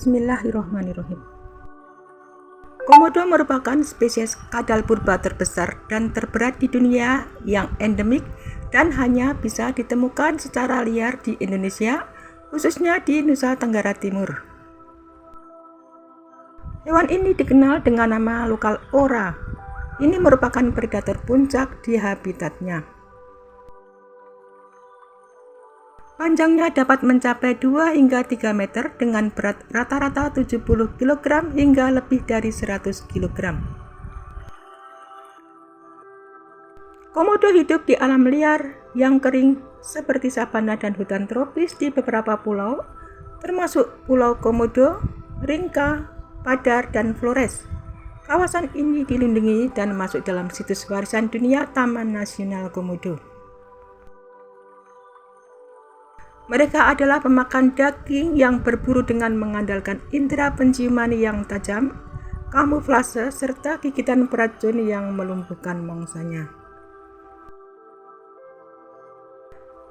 Bismillahirrahmanirrahim. Komodo merupakan spesies kadal purba terbesar dan terberat di dunia yang endemik dan hanya bisa ditemukan secara liar di Indonesia, khususnya di Nusa Tenggara Timur. Hewan ini dikenal dengan nama lokal ora. Ini merupakan predator puncak di habitatnya. Panjangnya dapat mencapai 2 hingga 3 meter dengan berat rata-rata 70 kg hingga lebih dari 100 kg. Komodo hidup di alam liar yang kering seperti savana dan hutan tropis di beberapa pulau, termasuk Pulau Komodo, Ringka, Padar, dan Flores. Kawasan ini dilindungi dan masuk dalam situs warisan dunia Taman Nasional Komodo. Mereka adalah pemakan daging yang berburu dengan mengandalkan indera penciuman yang tajam, kamuflase, serta gigitan beracun yang melumpuhkan mangsanya.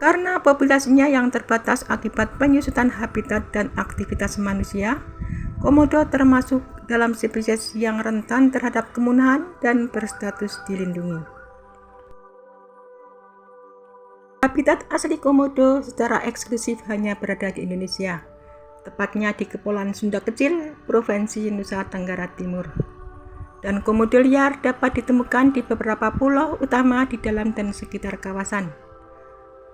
Karena populasinya yang terbatas akibat penyusutan habitat dan aktivitas manusia, komodo termasuk dalam spesies yang rentan terhadap kemunahan dan berstatus dilindungi. Habitat asli komodo secara eksklusif hanya berada di Indonesia, tepatnya di Kepulauan Sunda Kecil, Provinsi Nusa Tenggara Timur. Dan komodo liar dapat ditemukan di beberapa pulau utama di dalam dan sekitar kawasan.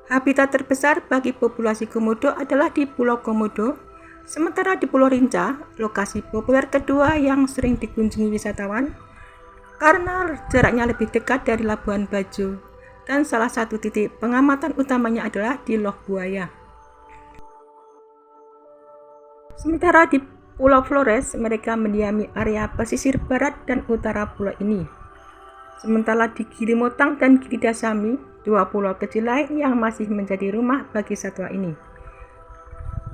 Habitat terbesar bagi populasi komodo adalah di Pulau Komodo, sementara di Pulau Rinca, lokasi populer kedua yang sering dikunjungi wisatawan, karena jaraknya lebih dekat dari Labuan Bajo. Dan salah satu titik pengamatan utamanya adalah di Loh Buaya. Sementara di Pulau Flores, mereka mendiami area pesisir barat dan utara pulau ini. Sementara di Gili Motang dan Gili Dasami, dua pulau kecil lain yang masih menjadi rumah bagi satwa ini.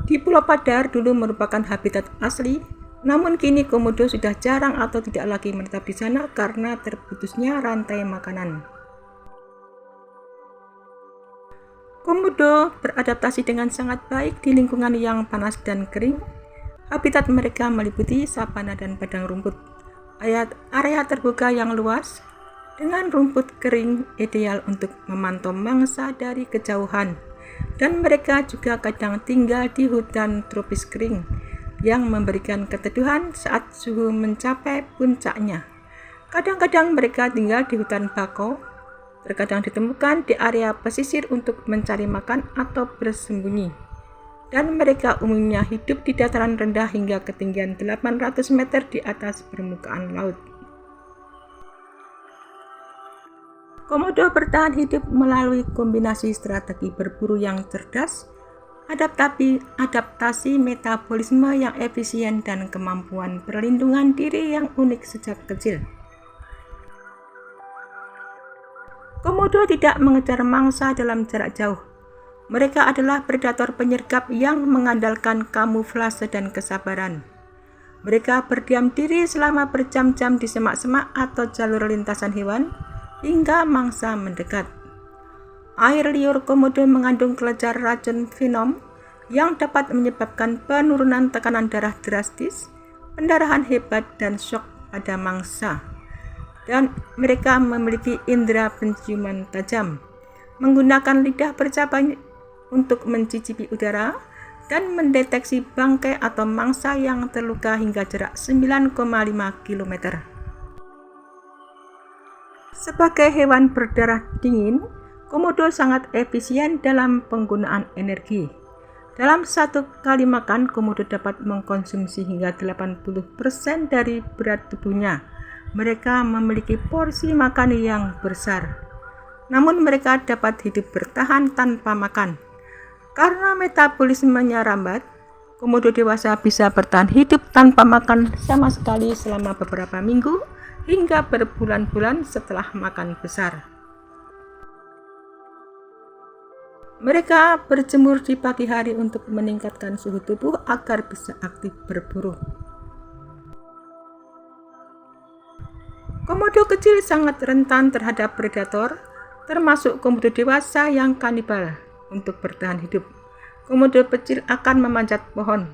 Di Pulau Padar dulu merupakan habitat asli, namun kini komodo sudah jarang atau tidak lagi menetap di sana karena terputusnya rantai makanan. Komodo beradaptasi dengan sangat baik di lingkungan yang panas dan kering. Habitat mereka meliputi savana dan padang rumput. Area terbuka yang luas dengan rumput kering ideal untuk memantau mangsa dari kejauhan. Dan mereka juga kadang tinggal di hutan tropis kering yang memberikan keteduhan saat suhu mencapai puncaknya. Kadang-kadang mereka tinggal di hutan bakau. Terkadang ditemukan di area pesisir untuk mencari makan atau bersembunyi, dan mereka umumnya hidup di dataran rendah hingga ketinggian 800 meter di atas permukaan laut. Komodo bertahan hidup melalui kombinasi strategi berburu yang cerdas, adaptasi metabolisme yang efisien, dan kemampuan perlindungan diri yang unik sejak kecil. Komodo tidak mengejar mangsa dalam jarak jauh. Mereka adalah predator penyergap yang mengandalkan kamuflase dan kesabaran. Mereka berdiam diri selama berjam-jam di semak-semak atau jalur lintasan hewan hingga mangsa mendekat. Air liur komodo mengandung kelenjar racun venom yang dapat menyebabkan penurunan tekanan darah drastis, pendarahan hebat, dan shock pada mangsa. Dan mereka memiliki indera penciuman tajam, menggunakan lidah bercabang untuk mencicipi udara dan mendeteksi bangkai atau mangsa yang terluka hingga jarak 9,5 km. Sebagai hewan berdarah dingin, komodo sangat efisien dalam penggunaan energi. Dalam satu kali makan, komodo dapat mengkonsumsi hingga 80% dari berat tubuhnya. Mereka memiliki porsi makan yang besar, namun mereka dapat hidup bertahan tanpa makan. Karena metabolismenya lambat, komodo dewasa bisa bertahan hidup tanpa makan sama sekali selama beberapa minggu hingga berbulan-bulan setelah makan besar. Mereka berjemur di pagi hari untuk meningkatkan suhu tubuh agar bisa aktif berburu. Komodo kecil sangat rentan terhadap predator, termasuk komodo dewasa yang kanibal. Untuk bertahan hidup, komodo kecil akan memanjat pohon,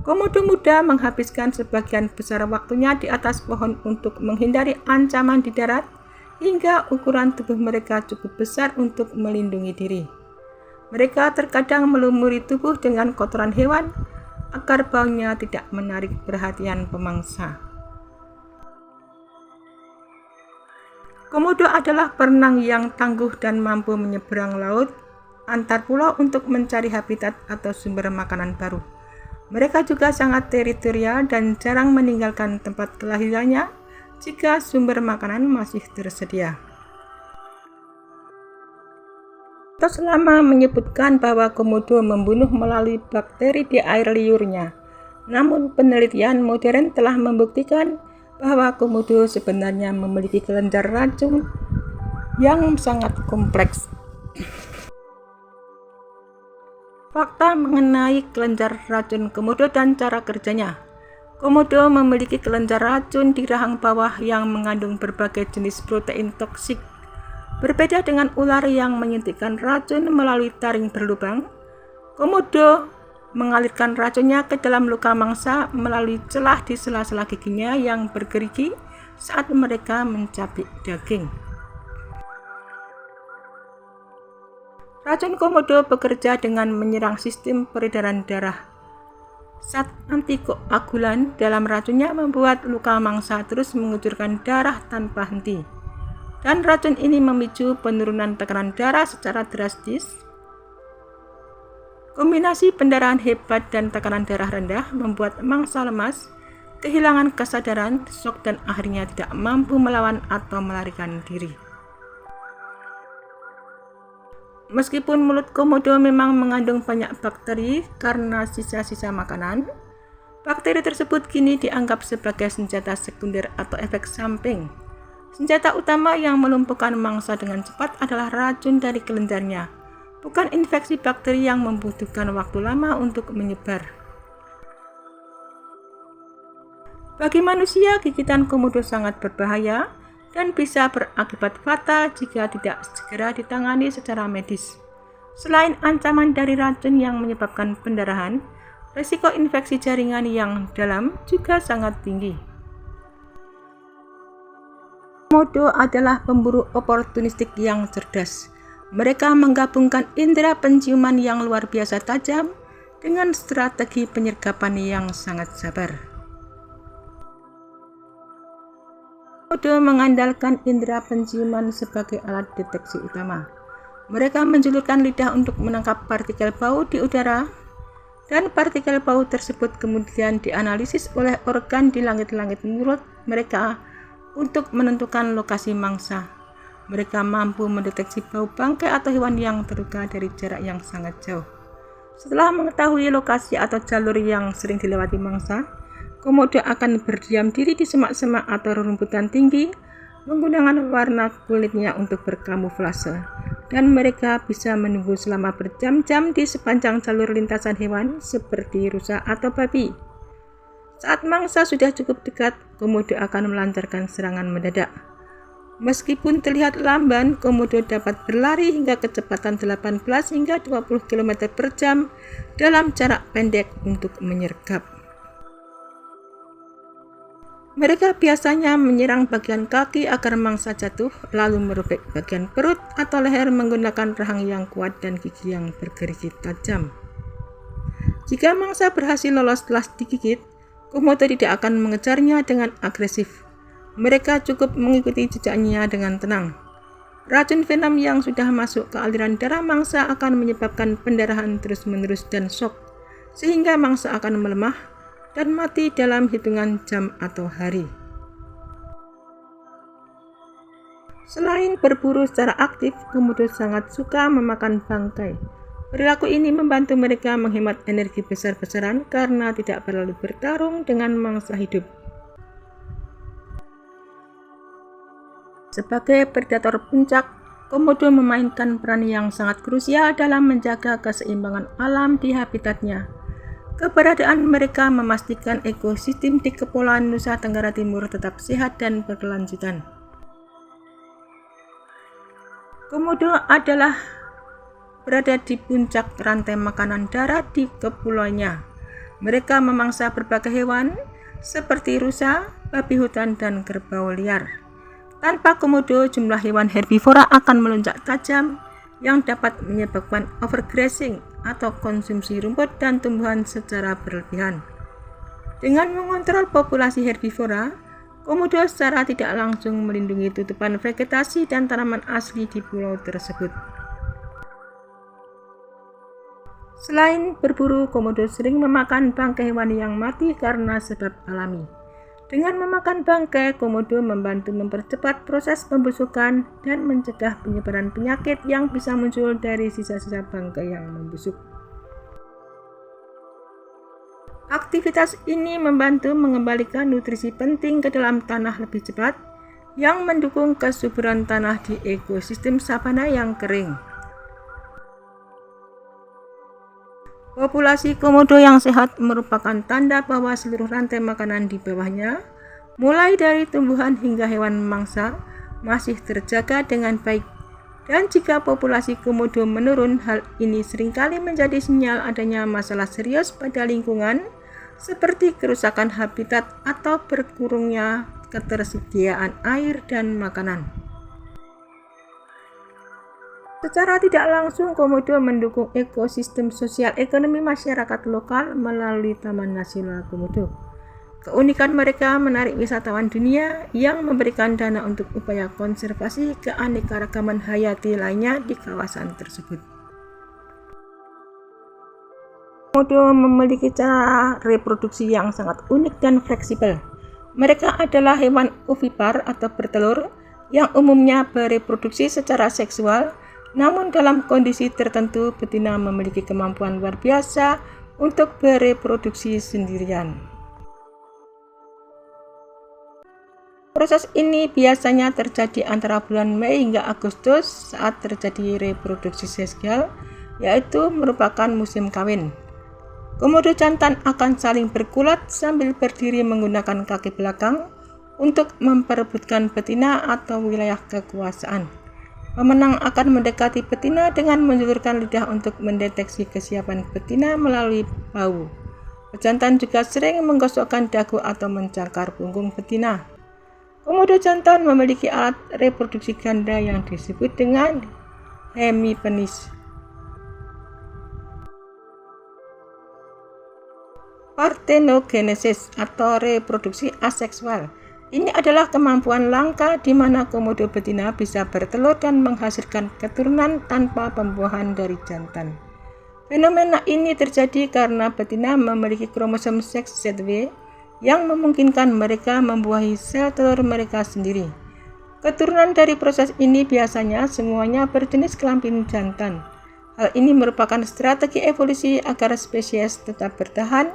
Komodo muda menghabiskan sebagian besar waktunya di atas pohon untuk menghindari ancaman di darat, hingga ukuran tubuh mereka cukup besar untuk melindungi diri. Mereka terkadang melumuri tubuh dengan kotoran hewan agar baunya tidak menarik perhatian pemangsa. Komodo adalah perenang yang tangguh dan mampu menyeberang laut antar pulau untuk mencari habitat atau sumber makanan baru. Mereka juga sangat teritorial dan jarang meninggalkan tempat kelahirannya jika sumber makanan masih tersedia. Lama menyebutkan bahwa komodo membunuh melalui bakteri di air liurnya. Namun penelitian modern telah membuktikan bahwa komodo sebenarnya memiliki kelenjar racun yang sangat kompleks. Fakta mengenai kelenjar racun komodo dan cara kerjanya. Komodo memiliki kelenjar racun di rahang bawah yang mengandung berbagai jenis protein toksik. Berbeda dengan ular yang menyuntikkan racun melalui taring berlubang, komodo mengalirkan racunnya ke dalam luka mangsa melalui celah di sela-sela giginya yang bergerigi saat mereka mencabik daging. Racun komodo bekerja dengan menyerang sistem peredaran darah. Zat antikoagulan dalam racunnya membuat luka mangsa terus mengucurkan darah tanpa henti. Dan racun ini memicu penurunan tekanan darah secara drastis. Kombinasi pendarahan hebat dan tekanan darah rendah membuat mangsa lemas, kehilangan kesadaran, shock, dan akhirnya tidak mampu melawan atau melarikan diri. Meskipun mulut komodo memang mengandung banyak bakteri karena sisa-sisa makanan, bakteri tersebut kini dianggap sebagai senjata sekunder atau efek samping. Senjata utama yang melumpuhkan mangsa dengan cepat adalah racun dari kelenjarnya, bukan infeksi bakteri yang membutuhkan waktu lama untuk menyebar. Bagi manusia, gigitan komodo sangat berbahaya dan bisa berakibat fatal jika tidak segera ditangani secara medis. Selain ancaman dari racun yang menyebabkan pendarahan, risiko infeksi jaringan yang dalam juga sangat tinggi. Komodo adalah pemburu oportunistik yang cerdas. Mereka menggabungkan indera penciuman yang luar biasa tajam dengan strategi penyergapan yang sangat sabar. Komodo mengandalkan indera penciuman sebagai alat deteksi utama. Mereka menjulurkan lidah untuk menangkap partikel bau di udara, dan partikel bau tersebut kemudian dianalisis oleh organ di langit-langit mulut mereka untuk menentukan lokasi mangsa. Mereka mampu mendeteksi bau bangkai atau hewan yang terluka dari jarak yang sangat jauh. Setelah mengetahui lokasi atau jalur yang sering dilewati mangsa, komodo akan berdiam diri di semak-semak atau rerumputan tinggi, menggunakan warna kulitnya untuk berkamuflase, dan mereka bisa menunggu selama berjam-jam di sepanjang jalur lintasan hewan seperti rusa atau babi. Saat mangsa sudah cukup dekat, komodo akan melancarkan serangan mendadak. Meskipun terlihat lamban, komodo dapat berlari hingga kecepatan 18 hingga 20 km per jam dalam jarak pendek untuk menyergap. Mereka biasanya menyerang bagian kaki agar mangsa jatuh, lalu merobek bagian perut atau leher menggunakan rahang yang kuat dan gigi yang bergerigi tajam. Jika mangsa berhasil lolos setelah digigit, komodo tidak akan mengejarnya dengan agresif. Mereka cukup mengikuti jejaknya dengan tenang. Racun venom yang sudah masuk ke aliran darah mangsa akan menyebabkan pendarahan terus-menerus dan shock, sehingga mangsa akan melemah dan mati dalam hitungan jam atau hari. Selain berburu secara aktif, komodo sangat suka memakan bangkai. Perilaku ini membantu mereka menghemat energi besar-besaran karena tidak perlu bertarung dengan mangsa hidup. Sebagai predator puncak, komodo memainkan peran yang sangat krusial dalam menjaga keseimbangan alam di habitatnya. Keberadaan mereka memastikan ekosistem di Kepulauan Nusa Tenggara Timur tetap sehat dan berkelanjutan. Komodo berada di puncak rantai makanan darat di kepulauannya. Mereka memangsa berbagai hewan seperti rusa, babi hutan, dan kerbau liar. Tanpa komodo, jumlah hewan herbivora akan melonjak tajam yang dapat menyebabkan overgrazing atau konsumsi rumput dan tumbuhan secara berlebihan. Dengan mengontrol populasi herbivora, komodo secara tidak langsung melindungi tutupan vegetasi dan tanaman asli di pulau tersebut. Selain berburu, komodo sering memakan bangkai hewan yang mati karena sebab alami. Dengan memakan bangkai, komodo membantu mempercepat proses pembusukan dan mencegah penyebaran penyakit yang bisa muncul dari sisa-sisa bangkai yang membusuk. Aktivitas ini membantu mengembalikan nutrisi penting ke dalam tanah lebih cepat, yang mendukung kesuburan tanah di ekosistem savana yang kering. Populasi komodo yang sehat merupakan tanda bahwa seluruh rantai makanan di bawahnya, mulai dari tumbuhan hingga hewan mangsa, masih terjaga dengan baik. Dan jika populasi komodo menurun, hal ini seringkali menjadi sinyal adanya masalah serius pada lingkungan, seperti kerusakan habitat atau berkurangnya ketersediaan air dan makanan. Secara tidak langsung, komodo mendukung ekosistem sosial ekonomi masyarakat lokal melalui Taman Nasional Komodo. Keunikan mereka menarik wisatawan dunia yang memberikan dana untuk upaya konservasi keanekaragaman hayati lainnya di kawasan tersebut. Komodo memiliki cara reproduksi yang sangat unik dan fleksibel. Mereka adalah hewan ovipar atau bertelur yang umumnya bereproduksi secara seksual. Namun dalam kondisi tertentu, betina memiliki kemampuan luar biasa untuk bereproduksi sendirian. Proses ini biasanya terjadi antara bulan Mei hingga Agustus saat terjadi reproduksi seksual, yaitu merupakan musim kawin. Komodo jantan akan saling bergulat sambil berdiri menggunakan kaki belakang untuk memperebutkan betina atau wilayah kekuasaan. Pemenang akan mendekati betina dengan menjulurkan lidah untuk mendeteksi kesiapan betina melalui bau. Pejantan juga sering menggosokkan dagu atau mencakar punggung betina. Komodo jantan memiliki alat reproduksi ganda yang disebut dengan hemipenis. Parthenogenesis atau reproduksi aseksual. Ini adalah kemampuan langka di mana komodo betina bisa bertelur dan menghasilkan keturunan tanpa pembuahan dari jantan. Fenomena ini terjadi karena betina memiliki kromosom seks ZW yang memungkinkan mereka membuahi sel telur mereka sendiri. Keturunan dari proses ini biasanya semuanya berjenis kelamin jantan. Hal ini merupakan strategi evolusi agar spesies tetap bertahan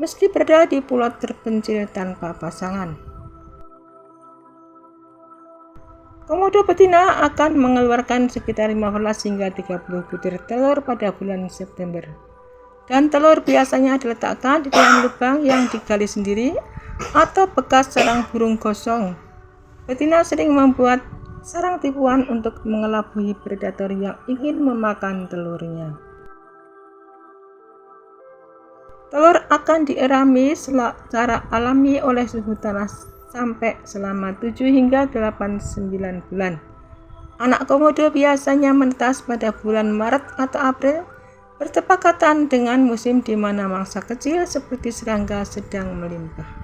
meski berada di pulau terpencil tanpa pasangan. Komodo betina akan mengeluarkan sekitar 15 hingga 30 butir telur pada bulan September. Dan telur biasanya diletakkan di dalam lubang yang digali sendiri atau bekas sarang burung gosong. Betina sering membuat sarang tipuan untuk mengelabui predator yang ingin memakan telurnya. Telur akan dierami secara alami oleh suhu tanah sampai selama 7 hingga 8-9 bulan. Anak komodo biasanya menetas pada bulan Maret atau April, bertepakatan dengan musim di mana mangsa kecil seperti serangga sedang melimpah.